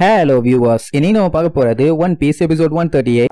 Hello viewers, இன்னைக்கு நம்ம பார்க்க போறது One Piece episode 138.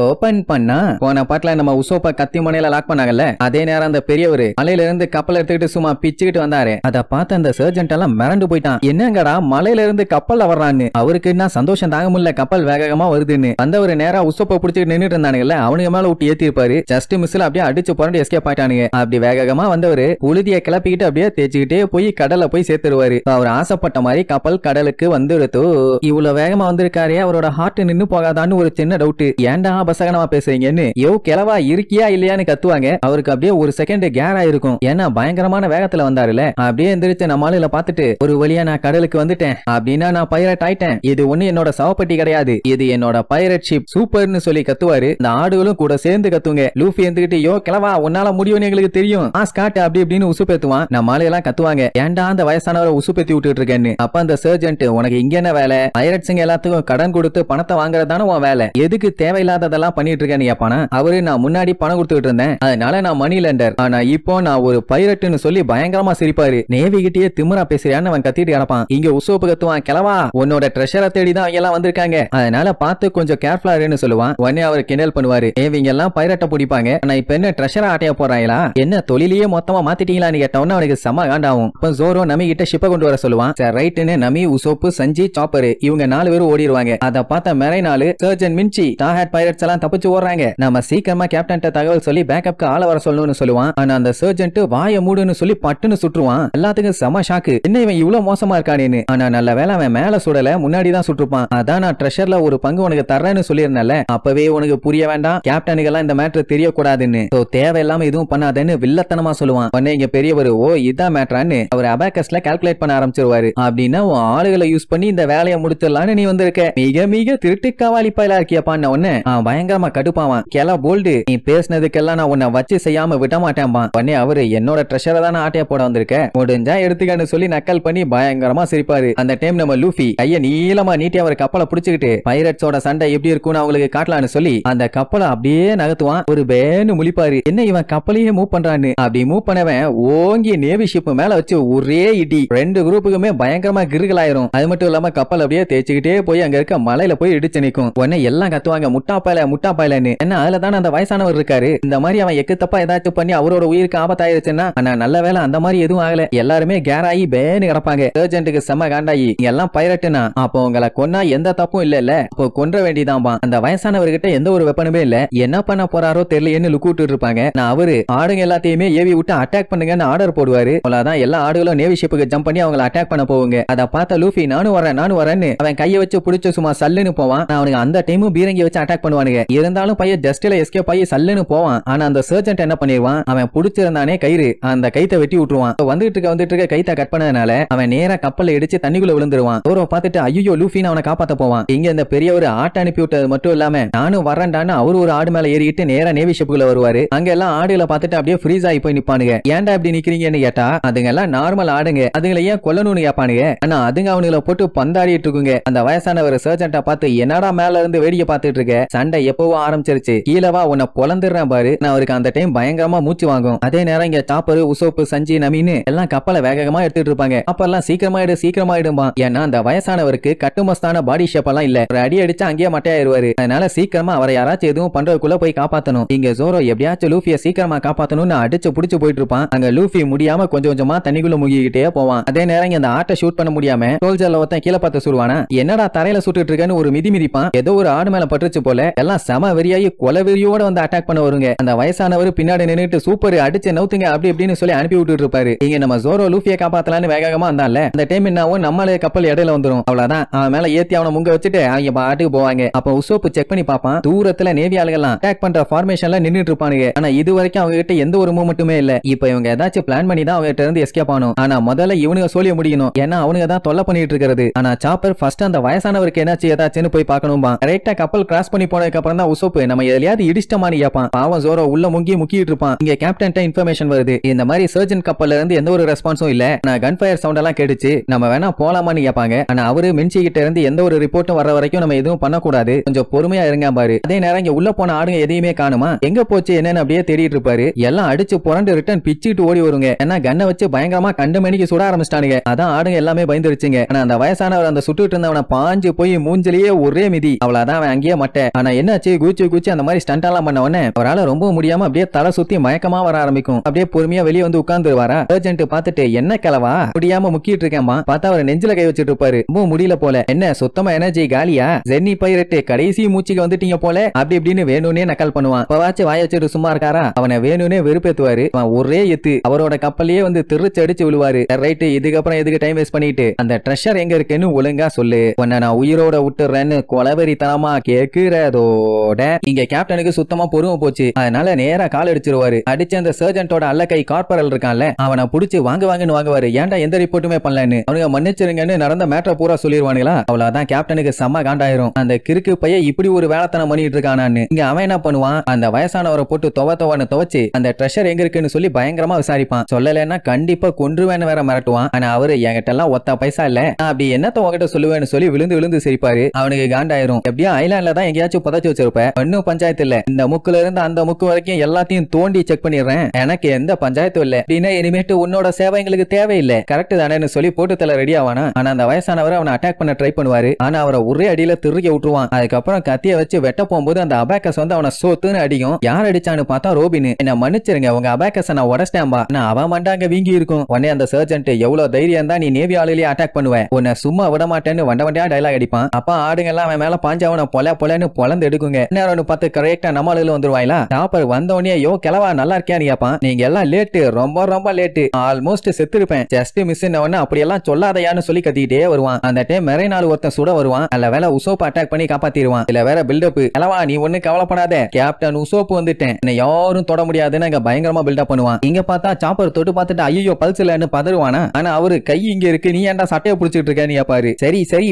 ஓபன் பண்ணா போன பாட்டுல நம்ம உசோப்ப கத்தி முனையில லாக் பண்ணாங்கல்ல, அதே நேரம் அந்த பெரியவரு மலையில இருந்து கப்பல் எடுத்துக்கிட்டு சும்மா பிச்சுக்கிட்டு வந்தாரு. அத பார்த்து அந்த சர்ஜென்ட் எல்லாம் மிரண்டு போயிட்டான். என்னங்கடா மலையில இருந்து கப்பல்ல வர்றான்னு. அவருக்கு என்ன சந்தோஷம் தாங்க முடியல, கப்பல் வேகமா வருதுன்னு. வந்தவரு நேரா உசோப்ப புடிச்சிட்டு நின்னுட்டு இருந்தானுங்கல்ல, அவனுங்க மேல விட்டு ஏத்தி இருப்பாரு. ஜஸ்ட் மிஸ்ல அப்படியே அடிச்சு புரண்டு எஸ்கேப் ஆயிட்டானுங்க. அப்படி வேகமா வந்தவரு புழுதிய கிளப்பிக்கிட்டு அப்படியே தேய்ச்சிக்கிட்டே போய் கடல்ல போய் சேர்த்துருவாரு. அவர் ஆசைப்பட்ட மாதிரி கப்பல் கடலுக்கு வந்துடுத்து. இவ்வளவு வேகமா வந்திருக்காரு, அவரோட ஹார்ட் நின்னு போகாதான்னு ஒரு சின்ன டவுட். ஏன்டா பசகனமா பேசுறீங்கன்னு யோ கிளவா இருக்கியா இல்லையான்னு கத்துவாங்க. அவருக்கு அப்படியே ஒரு செகண்ட் கேர் ஆயிருக்கும், ஏன்னா பயங்கரமான வேகத்துல வந்தாருல. அப்படியே எந்திரிச்சு நம்ம ஆளுல பாத்துட்டு ஒரு வழியா நான் கடலுக்கு வந்துட்டேன் அப்படின்னா நான் பைரட் ஆயிட்டேன், இது ஒண்ணு என்னோட சவப்பட்டி கிடையாது, இது என்னோட பைரட் ஷிப் சூப்பர்னு சொல்லி கத்துவாரு. இந்த ஆடுகளும் கூட சேர்ந்து கத்துங்க. லூஃபி எந்திக்கிட்டு யோ கிளவா உன்னால முடியும்னு எங்களுக்கு தெரியும், ஸ்காட் அப்படி இப்படின்னு உசுப்பேத்துவான். நம்ம ஆளுலாம் கத்துவாங்க, ஏன்டா அந்த வயசானவரை உசுப்பேத்தி விட்டுட்டு இருக்கேன்னு. அப்ப அந்த சர்ஜென்ட் உனக்கு இங்க என்ன வேலை, பைரட்ஸுங்க எல்லாத்துக்கும் கடன் கொடுத்து பணத்தை வாங்குறதான உன் வேலை, எதுக்கு தேவையில்லாத பண்ணிட்டு இருக்கேன்னு கேப்பானா. அவரு நான் முன்னாடி பணம் கொடுத்துட்டு இருந்தேன், அதனால நான் மணி லெண்டர், ஆனா இப்போ நான் ஒரு பைரட்னு சொல்லி பயங்கரமா சிரிப்பாரு. நேவி கிட்டே திமிரா பேசுறியான்னு அவன் கத்திட்டு கிடப்பான். இங்க உசோப்பு கத்துவான், கிளவா உன்னோட ட்ரெஷரை தேடிதான் அவங்க எல்லாம் வந்திருக்காங்க, அதனால பார்த்து கொஞ்சம் கேர்ஃபுல்லா இருன்னு சொல்லுவான். உடனே அவர் கிண்டல் பண்ணுவாரு, இவங்க எல்லாம் பைரட்டை பிடிப்பாங்க, ஆனா இப்ப என்ன ட்ரெஷரை ஆட்டைய போறாங்களா, என்ன தொழிலையே மொத்தமா மாத்திட்டீங்களான்னு கேட்டவன அவனுக்கு செம காண்டாவும். அப்ப ஜோரோ நமி கிட்ட ஷிப்பை கொண்டு வர சொல்லுவான். சரி ரைட்டுன்னு நமி உசோப்பு சஞ்சி சாப்பரு இவங்க 4 பேரும் ஓடிடுவாங்க. அதை பார்த்த மெரை 4 சர்ஜன் மின்ச்சி டாஹட் பைரட்ஸ் எல்லாம் தப்பிச்சு ஓடுறாங்க. நம்ம சீக்கிரமா கேப்டன் தகவல் சொல்லி பேக்கப்க்கு ஆள வர சொல்லணும்னு சொல்லுவான். ஆனா அந்த சர்ஜென்ட் வாய மூடுன்னு சொல்லி பட்டுன்னு சுற்றுவான். எல்லாத்துக்கும் செம ஷாக்கு, என்ன இவன் இவ்வளவு மோசமா இருக்கானேன்னு. ஆனா நல்ல வேலை அவன் மேல சுடல, முன்னாடி தான் சுட்டுப்பான். அதான் நான் ட்ரெஷர்ல ஒரு பங்கு உனக்கு தர்றேன்னு சொல்லியிருந்தேன்ல, அப்பவே உனக்கு புரிய வேண்டாம், கேப்டனுக்கு எல்லாம் இந்த மேட்டர் தெரியக்கூடாதுன்னு, தேவையில்லாம எதுவும் பண்ணாதேன்னு வில்லத்தனமா சொல்லுவான். உடனே இங்க பெரியவர் ஓ இதான் மேட்டரான்னு அவர் அபாக்கஸ்ல கால்குலேட் பண்ண ஆரம்பிச்சிருவாரு. அப்படின்னா உன் ஆளுகளை யூஸ் பண்ணி இந்த வேலையை முடிச்சிடலான்னு நீ வந்திருக்க, மிக மிக திருட்டு காவாலி பயலா இருக்கியப்பான்னு உடனே பயங்கரமா கடுப்பாவான். கேலா போல்டு நீ பேசினதுக்கெல்லாம் நான் உன்னை வச்சு செய்யாம விட மாட்டேன்பா. உடனே அவரு என்னோட ட்ரெஷரை தானே ஆட்டைய போட வந்திருக்க, முடிஞ்சா எடுத்துக்கன்னு சொல்லி நக்கல் பண்ணி பயங்கரமா சிரிப்பாரு. அந்த டைம் நம்ம லூஃபி கைய நீளமா நீட்டி அவர் கப்பலை புடிச்சுக்கிட்டு பைரட்ஸோட சண்டை எப்படி இருக்கும்னு அவங்களுக்கு காட்டலான்னு சொல்லி அந்த கப்பலை அப்படியே நகர்த்துவான். ஒரு பேன்னு முழிப்பாரு, என்ன இவன் கப்பலையே மூவ் பண்றான்னு. அப்படி மூவ் பண்ணவன் ஓங்கி நேவி ஷிப் மேல வச்சு ஒரே இடி, 2 குரூப்புக்குமே பயங்கரமா கிருகலாயிரும். அது மட்டும் இல்லாம கப்பல் அப்படியே தேய்ச்சிக்கிட்டே போய் அங்க இருக்க மலையில போய் இடிச்சு நிக்கும். உடனே எல்லாம் கத்துவாங்க, முட்டாப்பாயில முட்டாப்பாயிலன்னு. என்ன அதுல தானே அந்த வயசானவர் இருக்காரு, இந்த மாதிரி அவன் எக்கு தப்பா ஏதாச்சும் பண்ணி அவரோட உயிருக்கு ஆபத்தாயிருச்சுன்னா. ஆனா நல்ல வேலை அந்த மாதிரி எதுவும் ஆகல, எல்லாருமே கேர் ஆகி பேன்னு கிடப்பாங்க. சர்ஜென்ட்டுக்கு செம்ம காண்டாயி எல்லாம் பைரட்டுனா அப்போ உங்களை கொன்னா எந்த தப்பும் இல்ல இல்ல, அப்போ கொன்ற வேண்டியதான்பா. அந்த வயசானவர்கிட்ட எந்த ஒரு வெப்பனுமே இல்ல, என்ன பண்ண போறாரோ தெரியலன்னு லுக்கு விட்டு இருப்பாங்க. நான் அவரு ஆடுங்க எல்லாத்தையுமே ஏவி விட்டு அட்டாக் பண்ணுங்கன்னு ஆர்டர் போடுவாரு. அவ்வளவுதான், எல்லா ஆடுகளும் நேவி ஷிப்புக்கு ஜம்ப் பண்ணி அவங்களை அட்டாக் பண்ண போவாங்க. அதை பார்த்த லூஃபி நானும் வரேன்னு அவன் கையை வச்சு பிடிச்சு சும்மா சல்லுன்னு போவான். அவனுக்கு அந்த டைமும் பீரங்கி வச்சு அட்டாக் பண்ணுவானுங்க. இருந்தாலும் பையன் ஜஸ்ட்ல எஸ்கேப் ஆகி சல்லுன்னு போவான். ஆனா அந்த சர்ஜென்ட் என்ன பண்ணிடுவான், அவன் புடிச்சிருந்தானே கயிறு, அந்த கைத்தை வெட்டி விட்டுருவான். வந்துட்டு இருக்க கைத்தை கட் பண்ணதுனால அவன் நேரா கப்பல்ல இடிச்சு தண்ணிக்குள்ள விழுந்துருவான். தூரம் பார்த்துட்டு ஐயோ லூஃபின்னு அவனை காப்பாத்த போவான். இங்க இந்த பெரிய ஒரு ஆட்டை அனுப்பி விட்டது மட்டும் இல்லாம நானும் வரேன்டான்னு அவரு ஒரு ஆடு மேல ஏறிட்டு நேரா நேவி ஷிப்புக்குள்ள வருவாரு. அங்க எல்லாம் ஆடுகளை பார்த்துட்டு அப்படியே ஃப்ரீஸ் ஆகி போய் நிப்பானுங்க. ஏன்டா இப்படி நிக்கிறீங்கன்னு கேட்டா அதுங்க எல்லாம் நார்மல் ஆடுங்க, அதுங்களை ஏன் கொல்லணும்னு கேட்பானுங்க. ஆனா அதுங்க அவனுங்களை போட்டு பந்தாடிட்டு இருக்குங்க. அந்த வயசான ஒரு சர்ஜென்ட்டை பார்த்து என்னடா மேல இருந்து வேடிக்கை பார்த்துட்டு இருக்க, சண்டை எப்பவோ ஆரம்பிச்சிருச்சு, கீழவா உன்னை பொலந்துடுறேன் பாரு. நான் அவருக்கு அந்த டைம் பயங்கரமா மூச்சு வாங்கும். அதே நேரம் இங்க சாப்பரு உசோப்பு சஞ்சி நமின்னு எல்லாம் கப்பலை வேகமா எடுத்துட்டு இருப்பாங்க. அப்பெல்லாம் சீக்கிரமா இடும்பா, ஏன்னா அந்த வயசானவருக்கு கட்டுமஸ்தான பாடி ஷேப் எல்லாம் இல்ல, ஒரு அடி அடிச்சா அங்கேயே மட்டையாயிருவாரு. அதனால சீக்கிரமா அவரை யாராச்சும் எதுவும் பண்றதுக்குள்ள போய் காப்பாத்தணும். இங்க ஜோரோ எப்படியாச்சும் லூஃபியை சீக்கிரமா காப்பாத்தணும்னு அடிச்சு புடிச்சு போயிட்டு இருப்பான். அங்க லூஃபி முடியாம கொஞ்சம் கொஞ்சமா தண்ணிக்குள்ள முகிக்கிட்டே போவான். அதே நேரம் இங்க அந்த ஆட்டை ஷூட் பண்ண முடியாம சோல்ஜர்ல ஒருத்தன் கீழே பார்த்து சுடுவானா, என்னடா தரையில சுட்டுட்டு இருக்கேன்னு ஒரு மிதிப்பான். ஏதோ ஒரு ஆடு மேல பட்டுச்சு போல, எல்லாம் செம வெறியாயி கொலவெறியோட வந்து அட்டாக் பண்ண வருங்க. அந்த வயசானவர் பின்னாடி நின்னுட்டு சூப்பர் அடிச்சு நவுத்துங்க அப்படி இப்படின்னு சொல்லி அனுப்பி விட்டுட்டு இருப்பாரு. இங்க நம்ம ஜோரோ லூஃபியை காப்பாத்தலான்னு வேகமா வந்தான்ல, அந்த டைம் என்னாவும் நம்மளே கப்பல் இடையில வந்துரும். அவ்வளவுதான், அவன் மேல ஏத்தி அவனை முங்க வச்சுட்டு அவங்க பாட்டுக்கு போவாங்க. அப்ப உசோப்பு செக் பண்ணி பாப்பான், தூரத்துல நேவி ஆளுகள்லாம் அட்டாக் பண்ற ஃபார்மேஷன்ல நின்னுட்டு இருப்பானுங்க. ஆனா இது வரைக்கும் அவங்க கிட்ட எந்த ஒரு மூவ்மெண்ட்டுமே இல்ல. இப்ப இவங்க ஏதாச்சும் பிளான் பண்ணி தான் அவங்க கிட்ட இருந்து எஸ்கேப் ஆகணும். ஆனா முதல்ல இவனுங்க சொல்லிய முடியணும், ஏன்னா அவனுங்க தான் தொல்லை பண்ணிட்டு இருக்கிறது. ஆனா சாப்பர் ஃபர்ஸ்ட் அந்த வயசானவருக்கு என்னாச்சு ஏதாச்சுன்னு போய் பார்க்கணும்பா. கரெக்டா கப்பல் கிராஸ் பண்ணி போனதுக்கு போனதுக்கு அப்புறம் தான் உசோப்பு நம்ம எதையாவது இடிச்சிட்டமான்னு கேட்பான். பாவம் ஜோரோ உள்ள முக்கிட்டு இருப்பான். இங்க கேப்டன் இன்ஃபர்மேஷன் வருது, இந்த மாதிரி சர்ஜன் கப்பல்ல இருந்து எந்த ஒரு ரெஸ்பான்ஸும் இல்ல, நான் கன் ஃபயர் சவுண்ட் எல்லாம் கேட்டுச்சு, நம்ம வேணா போலாமான்னு கேட்பாங்க. ஆனா அவரு மின்சி கிட்ட இருந்து எந்த ஒரு ரிப்போர்ட்டும் வர வரைக்கும் நம்ம எதுவும் பண்ணக்கூடாது, கொஞ்சம் பொறுமையா இருங்க பாரு. அதே நேரம் இங்க உள்ள போன ஆடுங்க எதையுமே காணுமா, எங்க போச்சு என்னன்னு அப்படியே தேடிட்டு இருப்பாரு. எல்லாம் அடிச்சு புரண்டு ரிட்டர்ன் பிச்சுட்டு ஓடி வருங்க. ஏன்னா கண்ணை வச்சு பயங்கரமா கண்டு மணிக்கு சுட ஆரம்பிச்சிட்டானுங்க. அதான் ஆடுங்க எல்லாமே பயந்துருச்சுங்க. ஆனா அந்த வயசானவர் அந்த சுட்டுட்டு இருந்தவனை பாஞ்சு போய் மூஞ்சிலேயே ஒரே மிதி, அவ்வளவுதான் அவன் அங்கேயே மட்டை. ஆனா என்னாச்சு, குச்சி அந்த மாதிரி ஸ்டண்ட் எல்லாம் பண்ண உடனே அவரால் ரொம்ப முடியாம அப்படியே தலை சுத்தி மயக்கமா வர ஆரம்பிக்கும். அப்படியே பொறுமையா வெளியே வந்து உட்கார்ந்துருவாரா. சர்ஜென்ட் பார்த்துட்டு என்ன கிளவா முடியாம முக்கிட்டு இருக்கேன்பா. பார்த்தா அவர் நெஞ்சில கை வச்சுட்டு இருப்பாரு. ரொம்ப முடியல போல, என்ன சுத்தமா எனர்ஜி காலியா, ஜென்னி பைரட் கடைசி மூச்சுக்கு வந்துட்டீங்க போல, அப்படி இப்படின்னு வேணும்னே நக்கல் பண்ணுவான். இப்பவாச்சும் வாய வச்சுட்டு சும்மா இருக்காரா, அவனை வேணும்னே வெறுப்பேத்துவாரு. ஒரே எத்து அவரோட கப்பலையே வந்து திருச்சு அடிச்சு விழுவாரு. ரைட்டு, இதுக்கப்புறம் எதுக்கு டைம் வேஸ்ட் பண்ணிட்டு அந்த ட்ரெஷர் எங்க இருக்குன்னு ஒழுங்கா சொல்லு, உன்னை நான் உயிரோட விட்டுறேன்னு கொலவெறி தனமா கேக்குறதோட இங்க கேப்டனுக்கு சுத்தமா பொறுமை போச்சு. அதனால நேரா கால் அடிச்சிருவாரு. அடிச்சு அந்த சர்ஜென்ட்டோட அல்ல கை கார்பரல் இருக்கான்ல, அவனை புடிச்சு வாங்குவாங்கன்னு வாங்குவாரு. ஏன்டா எந்த ரிப்போர்ட்டுமே பண்ணலன்னு, அவனுங்க மன்னிச்சிருங்கன்னு நடந்த மேட்டரை பூரா சொல்லிடுவானுங்களா. அவ்வளவுதான் கேப்டனுக்கு செம்ம காண்டாயிரும். அந்த கிறுக்கு பையன் இப்படி ஒரு வேலைத்தனம் பண்ணிட்டு இருக்கானான்னு. இங்க அவன் என்ன பண்ணுவான், அந்த வயசானவரை போட்டு துவன்னு துவச்சு அந்த ட்ரெஷர் எங்க இருக்குன்னு சொல்லி பயங்கரமா விசாரிப்பான். சொல்லலைன்னா கண்டிப்பா கொன்றுவேன்னு வேற மிரட்டுவான். ஆனா அவரு என்கிட்ட எல்லாம் ஒத்த பைசா இல்ல, அப்படி என்னத்த உங்ககிட்ட சொல்லுவேன்னு சொல்லி விழுந்து சிரிப்பாரு. அவனுக்கு காண்டாயிரும். எப்படியா ஐலாண்ட்ல தான் எங்கேயாச்சும் புதைச்சு வச்சிருப்ப, இன்னும் பஞ்சாயத்து இல்ல, இந்த முக்குல இருந்து அந்த முக்கு வரைக்கும் எல்லாத்தையும் தோண்டி செக் பண்ணிடுறேன், எனக்கு எந்த பஞ்சாயத்தும் இல்ல அப்படின்னா இனிமேட்டு உன்னோட சேவை எங்களுக்கு தேவையில்லை, கரெக்ட் தானேன்னு சொல்லி போட்டு தலை ரெடி ஆவானா. ஆனா அந்த வயசானவர் அவனை அட்டாக் பண்ண ட்ரை பண்ணுவாரு. ஆனா அவரை ஒரே அடியில திருகி விட்டுருவான். அதுக்கப்புறம் கத்திய வச்சு வெட்ட போகும்போது அந்த அபாக்கஸ் வந்து அவனை சோத்துன்னு அடிக்கும். யார் அடிச்சான்னு பார்த்தா ரோபின். என்ன மன்னிச்சிருங்க, உங்க அபாக்கஸ் நான் உடச்சிட்டேன்பா, நான் அவன் மண்டாங்க வீங்கி இருக்கும். உடனே அந்த சர்ஜென்ட் எவ்வளவு தைரியம் தான் நீ நேவி ஆளுலயே அட்டாக் பண்ணுவேன், உன்னை சும்மா விட மாட்டேன்னு வண்டியா டைலாக் அடிப்பான். அப்ப ஆடுங்க எல்லாம் அவன் மேல பாஞ்சு அவனை பொலன்னு பொலந்து எடுக்குங்க. நேரம் பார்த்து கரெக்டா நம்ம ஆளுல வந்துருவாங்களா. டாப்பர் வந்த உடனே யோ கிளவா நல்லா இருக்கியான்னு கேட்பான். நீங்க எல்லாம் லேட்டு, ரொம்ப லேட்டு, ஆல்மோஸ்ட் செத்துருப்பேன், ஜஸ்ட் மிஸ் அப்படியெல்லாம் சொல்லாதையான்னு சொல்லி கத்திக்கிட்டே வருவான். அந்த டைம் மெரை நாள் ஒருத்தன் சுட வருவான். அல்ல வேலை உசோப் அட்டாக் பண்ணி காப்பாத்திடுவான். இல்ல வேற பில்டப், கிளவா நீ ஒண்ணு கவலைப்படாத, கேப்டன் உசோப் வந்துட்டேன், என்ன யாரும் தொட முடியாதுன்னு அங்க பயங்கரமா பில்டப் பண்ணுவான். இங்க பார்த்தா சாப்பர் தொட்டு பார்த்துட்டு ஐயோ பல்ஸ் இல்லன்னு பதறுவானா. ஆனா அவரு கை இங்க இருக்கு, நீ ஏன்டா சட்டையை புடிச்சிட்டு இருக்கேன்னு கேப்பாரு. சரி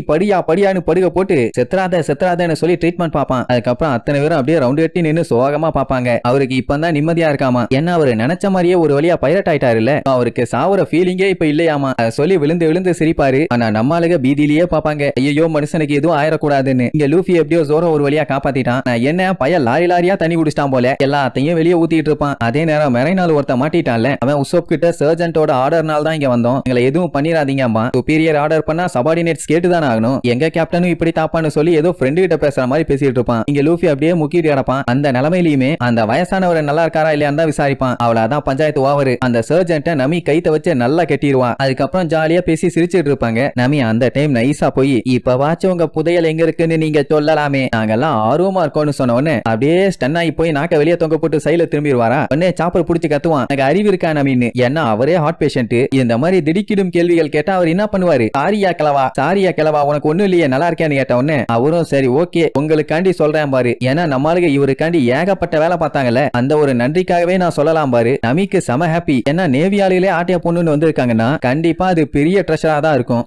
படியான்னு படுக போட்டு செத்துறாதன்னு சொல்லி ட்ரீட்மெண்ட் பாப்பான். அதுக்கப்புறம் அத்தனை பேரும் அப்படியே ரவுண்ட் கட்டி நின்னு சோகமா பாப்பாங்க. அவருக்கு இப்பதான் நிம்மதியா இருக்காமா. ஏன்னா அவரு நினைச்ச மாதிரியே ஒரு வழியா பைரட் ஆயிட்டாரு இல்ல, அவருக்கு சாவுற ஃபீலிங்கே இப்ப இல்லையாமா. அதை சொல்லி விழுந்து சிரிப்பாரு. ஆனா நம்ம ஆளுக பீதியிலேயே பாப்பாங்க, ஐயோ மனுஷனுக்கு எதுவும் ஆயிடக்கூடாதுன்னு. இங்க லூஃபி எப்படியோ ஜோரோ ஒரு வழியா காப்பாத்திட்டான். என்ன பையன் லாரியா தண்ணி குடிச்சிட்டான் போல, எல்லாத்தையும் வெளியே ஊத்திட்டு இருப்பான். அதே நேரம் மெரைனால் ஒருத்த மாட்டிட்டான்ல, அவன் உசோப் கிட்ட சர்ஜென்ட்டோட ஆர்டர்னால தான் இங்க வந்தோம், எங்களை எதுவும் பண்ணிராதீங்கம்மா, சுப்பீரியர் ஆர்டர் பண்ணா சபார்டினேட்ஸ் கேட்டுதான் ஆகணும், எங்க கேப்டனும் இப்படி தாப்பான்னு சொல்லி ஏதோ ஃப்ரெண்டு கிட்ட பேசுற மாதிரி பேசிட்டு இருப்பான். இங்க லூஃபி அப்படியே முக்கிட்டு கிடப்பான். அந்த நிலைமையிலுமே அந்த வயசானவர் நல்லா இருக்காரா இல்லையான்னு தான் விசாரிப்பான். அவ்வளவுதான் பஞ்சாயத்து ஓவர். அந்த சர்ஜென்ட்ட நமி கைத்த வச்சு நல்லா கட்டிடுவான். அதுக்கப்புறம் ஜாலியா பேசி சிரிச்சிட்டு இருப்பாங்க. நமி அந்த டைம் நைஸா போய் இப்ப வாச்சும் உங்க புதையல் எங்க இருக்குன்னு நீங்க சொல்லலாமே, நாங்கெல்லாம் ஆர்வமா இருக்கோம்னு சொன்ன உடனே அப்படியே ஸ்டன் ஆகி போய் நாக்க வெளியே தொங்க போட்டு சைல திரும்பிடுவாரா. உடனே சாப்பர் புடிச்சு கத்துவான், எனக்கு அறிவு இருக்கா நமின்னு. ஏன்னா அவரே ஹார்ட் பேஷண்ட். இந்த மாதிரி திடுக்கிடும் கேள்விகள் கேட்டா அவர் என்ன பண்ணுவாரு, சாரியா கிளவா உனக்கு ஒண்ணும் இல்லையே நல்லா இருக்கேன்னு கேட்ட உடனே அவரும் சரி ஓகே உங்களுக்காண்டி சொல்றேன் பாரு, ஏன்னா நம்மளுக்கு இவருக்காண்டி ஏகப்பட்ட வேலை பார்த்தாங்கல்ல, அந்த ஒரு நன்றிக்காகவே நான் சொல்லலாம் பாரு. நமிக்கு செம ஹாப்பி. ஏன்னா நேவியாளிலே ஆட்டிய பொண்ணுன்னு வந்திருக்காங்கன்னா கண்டிப்பா அது பெரிய ட்ரெஷரா தான் இருக்கும்.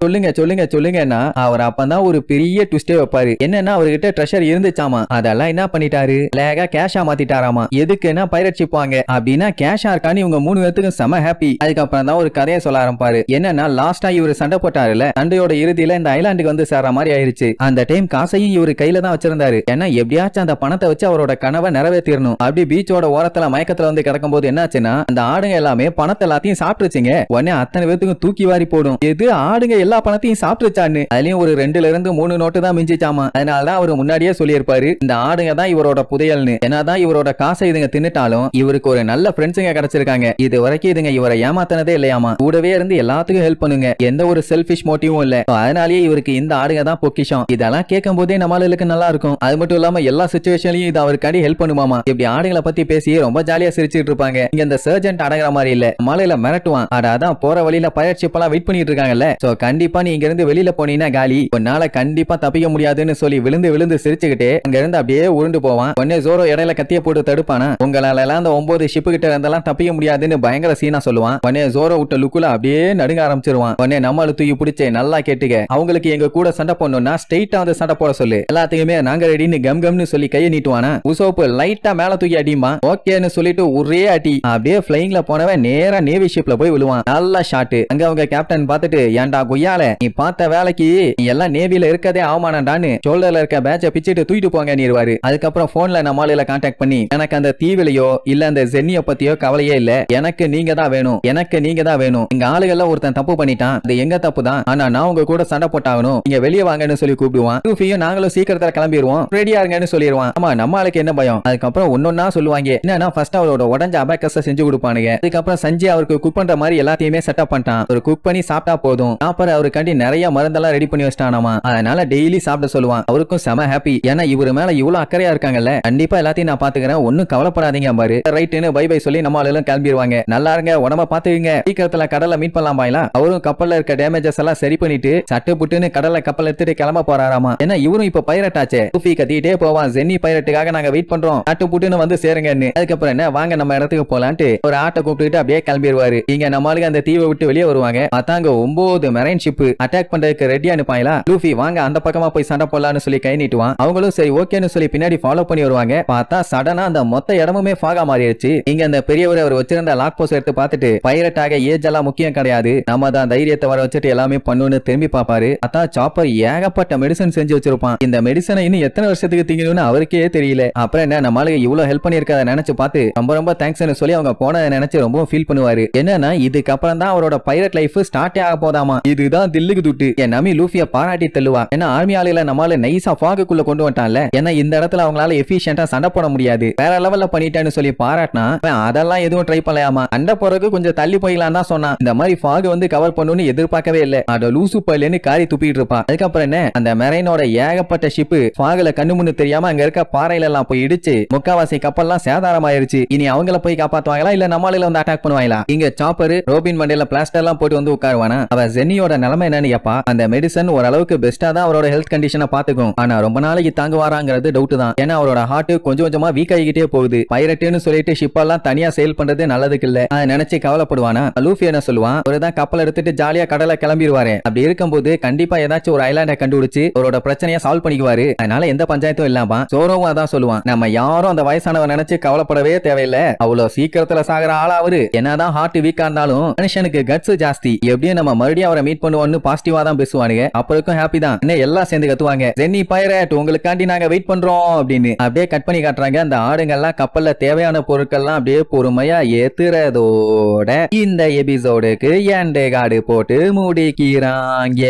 சொல்லுங்கன்னா அவர் அப்பதான் ஒரு பெரிய ட்விஸ்டே வைப்பாரு. என்னன்னா அவர்கிட்ட ட்ரெஷர் இருந்துச்சாமா, அதெல்லாம் என்ன பண்ணிட்டாரு, லேகா கேஷா மாத்திட்டாராமா. எதுக்குன்னா பைரட் ஷிப் வாங்க அப்படின்னா கேஷா இருக்கான்னு இவங்க 3 பேத்துக்கும் செம ஹாப்பி. அதுக்கப்புறம் தான் ஒரு கதையை சொல்ல ஆரம்பிப்பாரு. என்னன்னா லாஸ்டா இவர் சண்டை போட்டாருல, சண்டையோட இறுதியில இந்த ஐலாண்டுக்கு வந்து சேர்ற மாதிரி ஆயிருச்சு. அந்த டைம் காசையும் இவரு கையில தான் வச்சிருந்தாரு. ஏன்னா எப்படியாச்சும் அந்த பணத்தை வச்சு அவரோட கனவை நிறைவேற்றிடணும். அப்படி பீச்சோட ஓரத்துல மயக்கத்துல வந்து கிடக்கும் போது என்னாச்சுன்னா அந்த ஆடுங்க எல்லாமே பணத்தை எல்லாத்தையும் சாப்பிட்டுச்சுங்க. உடனே அத்தனை பேத்துக்கும் தூக்கி வாரி போடும். எது ஆடுங்க எல்லா பணத்தையும் சாப்பிட்டுச்சான்னு. அதுலயும் ஒரு 2ல இருந்து 3 நோட்டு தான் மிஞ்சிச்சாமா. அதனாலதான் அவரு முன்னாடியே சொல்லியிருப்பாரு இந்த ஆடுங்க தான் இவரோட புதையல்னு. என்னதான் இவரோட காசை இதுங்க தின்னுட்டாலும் இவருக்கு ஒரு நல்ல ஃப்ரெண்ட்ஸுங்க கிடைச்சிருக்காங்க. இது வரைக்கும் இதுங்க இவரை ஏமாத்தினதே இல்லையாமா. கூடவே இருந்து எல்லாத்துக்கும் ஹெல்ப் பண்ணுங்க, எந்த ஒரு செல்ஃபிஷ் மோட்டிவும் இல்ல. அதனாலேயே இவருக்கு இந்த ஆடுங்க தான் பொக்கிஷம். இதெல்லாம் கேட்கும் போதே நம்மளுக்கு நல்லா இருக்கும். அது மட்டும் இல்லாம எல்லா சிச்சுவேஷன்லயும் இது அவருக்காண்டி ஹெல்ப் பண்ணுமாமா. இப்படி ஆடுகளை பத்தி பேசி ரொம்ப ஜாலியா சிரிச்சிட்டு இருப்பாங்க. இங்க இந்த சர்ஜென்ட் அடங்குற மாதிரி இல்ல, மலையில மிரட்டுவான். அதான் போற வழியில பைரட் ஷிப் எல்லாம் வெயிட் பண்ணிட்டு இருக்காங்கல்ல, சோ கண்டிப்பா நீ இங்க இருந்து வெளியில போனீங்கன்னா காலி, உன்னால கண்டிப்பா தப்பிக்க முடியாதுன்னு சொல்லி விழுந்து சிரிச்சுக்கிட்டே அங்க இருந்து அப்படியே உருண்டு போவான். உடனே ஜோரோ இடையில கத்திய போட்டு தடுப்பானா, உங்களால எல்லாம் அந்த 9 ஷிப்பு கிட்ட இருந்தெல்லாம் தப்பிக்க முடியாதுன்னு பயங்கர சீனா சொல்லுவான். உடனே ஜோரோ விட்ட லுக்குல அப்படியே நடுங்க ஆரம்பிச்சிருவான். உடனே நம்மள தூக்கி பிடிச்சே நல்லா கேட்டுக்க, அவங்களுக்கு எங்க கூட சண்டை போடணும்னா ஸ்ட்ரெயிட்டா வந்து சண்டை போட சொல்லு, எல்லாத்துக்குமே நாங்க ரெடின்னு கம் கம்னு சொல்லி கையை நீட்டுவானா உசோப்பு லைட்டா மேல தூக்கி அடியுமா ஓகேன்னு சொல்லிட்டு ஒரே அடி அப்படியே பிளைங்ல போனவன் நேரா நேவி ஷிப்ல போய் விழுவான். நல்ல ஷாட். அங்க அவங்க கேப்டன் பார்த்துட்டு ஏன்டா குய்யால நீ பார்த்த வேலைக்கு நீ எல்லாம் நேவில இருக்கதே அவமானடான்னு ஷோல்டர்ல இருக்க பேட்ச பிச்சிட்டு தூக்கிட்டு போங்க நீருவாரு. அதுக்கப்புறம் போன்ல நம்மளால கான்டாக்ட் பண்ணி எனக்கு அந்த தீவிலையோ இல்ல அந்த ஜென்னிய பத்தியோ கவலையே இல்ல, எனக்கு நீங்க தான் வேணும், எனக்கு நீங்க தான் வேணும். எங்க ஆளுகள்ல ஒருத்தன் தப்பு பண்ணிட்டான், அது எங்க தப்பு தான், ஆனா நான் உங்க கூட சண்டை போட்டாகணும், நீங்க வெளியே வாங்கன்னு சொல்லி கூப்பிடுவான். லூஃபியும் நாங்களும் சீக்கிரத்துல கிளம்பிடுவோம், ரெடியா இருங்கன்னு சொல்லிடுவான். ஆமா நம்ம ஆளுக்கு என்ன பயம். அதுக்கப்புறம் ஒன்னொன்னா சொல்லுவாங்க. என்னன்னா ஃபர்ஸ்ட் அவரோட உடஞ்ச அபாக்கஸ செஞ்சு கொடுப்பானுங்க. அதுக்கப்புறம் சஞ்சய் அவருக்கு குக் பண்ற மாதிரி எல்லாத்தையுமே செட்டப் பண்ணிட்டான். ஒரு குக் பண்ணி சாப்பிட்டா போதும். அப்புறம் அவருக்காண்டி நிறைய மருந்தெல்லாம் ரெடி பண்ணி வச்சிட்டானாமா. அதனால டெய்லி சாப்பிட சொல்லுவான். அவருக்கும் செம ஹாப்பி. ஏன்னா இவரு மேல இவ்வளவு அக்கறையா இருக்காங்கல்ல, கண்டிப்பா எல்லாத்தையும் நான் பாத்துக்கிறேன், ஒன்னும் கவலைப்படாதீங்க பாரு. ரைட்னு பை பை சொல்லி நம்ம ஆளுகளும் கிளம்பிடுவாங்க. நல்லா இருங்க, உடம்ப பாத்துக்கங்க, சீக்கிரத்துல கடல்ல மீட் பண்ணலாம் பாய்லா. அவரும் கப்பல்ல இருக்க டேமேஜஸ் எல்லாம் சரி பண்ணிட்டு சட்டு புட்டுன்னு கடல்ல கப்பல் எடுத்துட்டு கிளம்ப போறாராமா. ஏன்னா இவரும் இப்ப பைரட் ஆச்சே. லூஃபி கத்திட்டே போவான், ஜென்னி பைரட்டுக்காக நாங்க வெயிட் பண்றோம், சட்டு புட்டுன்னு வந்து சேருங்கன்னு. அதுக்கப்புறம் என்ன வாங்க நம்ம இடத்துக்கு போலான்ட்டு ஒரு ஆட்டை கூப்பிட்டு அப்படியே கிளம்பிடுவாரு. இங்க நம்ம ஆளுங்க அந்த தீவை விட்டு வெளியே வருவாங்க. பார்த்தாங்க 9 மெரைன் ஷிப் அட்டாக் பண்றதுக்கு ரெடி அனுப்பாங்களா. லூஃபி வாங்க அந்த பக்கமா போய் சண்டை போடலாம்னு சொல்லி கை நீட்டுவான். அவங்களும் சரி ஓகேன்னு சொல்லி பின்னாடி ஃபாலோ பண்ணி வருவாங்க. பார்த்தா சடனா அந்த மொத்த இடமுமே ஃபாகா மாறிடுச்சு. இங்க அந்த பெரியவர் அவர் வச்சிருந்த லாக் போஸ்ட் எடுத்து பார்த்துட்டு பைரட்டாக ஏஜ் எல்லாம் முக்கியம் கிடையாது, நம்ம தான் தைரியத்தை வர வச்சுட்டு எல்லாமே பண்ணுன்னு திரும்பி பாப்பாரு. அதான் சாப்பர் ஏகப்பட்ட மெடிசன் செஞ்சு வச்சிருப்பான். இந்த மெடிசனை இன்னும் எத்தனை வருஷத்துக்கு திங்கணும்னு அவருக்கே தெரியல. அப்புறம் என்ன நம்மளுக்கு இவ்வளவு ஹெல்ப் பண்ணிருக்கத நினைச்சு பார்த்து ரொம்ப ரொம்ப தேங்க்ஸ்னு சொல்லி அவங்க போனதை நினைச்சு ரொம்ப ஃபீல் பண்ணுவாரு. என்னன்னா இதுக்கப்புறம் தான் அவரோட பைரட் லைஃப் ஸ்டார்ட் ஆக போதாமா. இதுதான் தில்லுக்கு துட்டு. என் நம்பி லூஃபிய பாராட்டி தள்ளுவா. ஏன்னா ஆர்மி ஆளுல நம்மளால நைஸா ஃபாகுக்குள்ள கொண்டு வந்துட்டான்ல. ஏன்னா இந்த இடத்துல அவங்களால எஃபிஷியன்ட்டா சண்டை போட முடியாது, வேற லெவல்ல பண்ணிட்டேன்னு சொல்லி பாராட்டினா அதெல்லாம் எதுவும் ட்ரை பண்ணலாமா. சண்டை போறதுக்கு கொஞ்சம் தள்ளி போயிடலாம் தான் சொன்னான். இந்த மாதிரி ஃபாக் வந்து கவர் பண்ணணும்னு எதிர்பார்க்கவே இல்லை. அட லூசு பையன்னு காரி துப்பிட்டு இருப்பான். அதுக்கப்புறம் என்ன அந்த மெரைனோட ஏகப்பட்ட ஷிப் ஃபாகுல கண்ணு முன்னு தெரியாம அங்க இருக்க பாறையில எல்லாம் போய் இடிச்சு முக்காவாசி கப்பல்லாம் சேதாரமாயிருச்சு. இனி அவங்கள போய் காப்பாத்துவாங்களா இல்ல நம்மளால வந்து அட்டாக் பண்ணுவாங்களா. இங்க சாப்பர் ரோபின் மண்டையில பிளாஸ்டர் எல்லாம் போட்டு வந்து உட்காருவானா. அவ ஜென்னியோட நிலைமை என்னன்னு கேப்பா. அந்த மெடிசன் ஓரளவுக்கு பெஸ்டா தான் அவரோட ஹெல்த் கண்டிஷனை பாத்துக்கும், ஆனா ரொம்ப நாளைக்கு தாங்குவாராங்கிறது டவுட் தான். ஏன்னா அவரோட ஹார்ட் கொஞ்சம் கொஞ்சமா வீக் ஆகிக்கிட்டே போகுது. பைரட்னு சொல்லிட்டு ஷிப் எல்லாம் தனியா சேல் பண்றது நல்லதுக்கு இல்ல, அதை நினைச்சு கவலைப்படுவானா. லூஃபி என்ன சொல்லுவான், ஒருதான் கப்பல் எடுத்துட்டு ஜாலியா கடலை கிளம்பிடுவாரு. அப்படி இருக்கும்போது கண்டிப்பா ஏதாச்சும் ஒரு ஐலாண்டை கண்டுபிடிச்சு அவரோட பிரச்சனையை சால்வ் பண்ணிக்குவாரு. அதனால எந்த பஞ்சாயத்தும் இல்லாம சோரோவும் அதான் சொல்லுவான், நம்ம யாரும் அந்த வயசானவன் நினைச்சு கவலைப்படவே தேவையில்லை, அவ்வளவு சீக்கிரத்துல சாகிற ஆளா அவரு. என்னதான் ஹார்ட் வீக்கா இருந்தாலும் மனுஷனுக்கு கட்ஸ் ஜாஸ்தி, எப்படியும் நம்ம மறுபடியும் அவரை மீட் பண்ணுவோம்னு பாசிட்டிவா தான் பேசுவானுங்க. அப்புறம் ஹாப்பி தான். என்ன எல்லாம் சேர்ந்து கத்துவாங்க, ஜென்னி பைரட் உங்களுக்காண்டி நாங்க வெயிட் பண்றோம் அப்படின்னு. அப்படியே கட் பண்ணி காட்டுறாங்க. அந்த ஆடுங்கள்லாம் கப்பல்ல தேவையான பொருட்கள்லாம் அப்படியே பொறுமையா ஏத்துறதோட இந்த எபிசோடுக்கு எண்டே கார்டு போட்டு முடிக்கிறாங்க.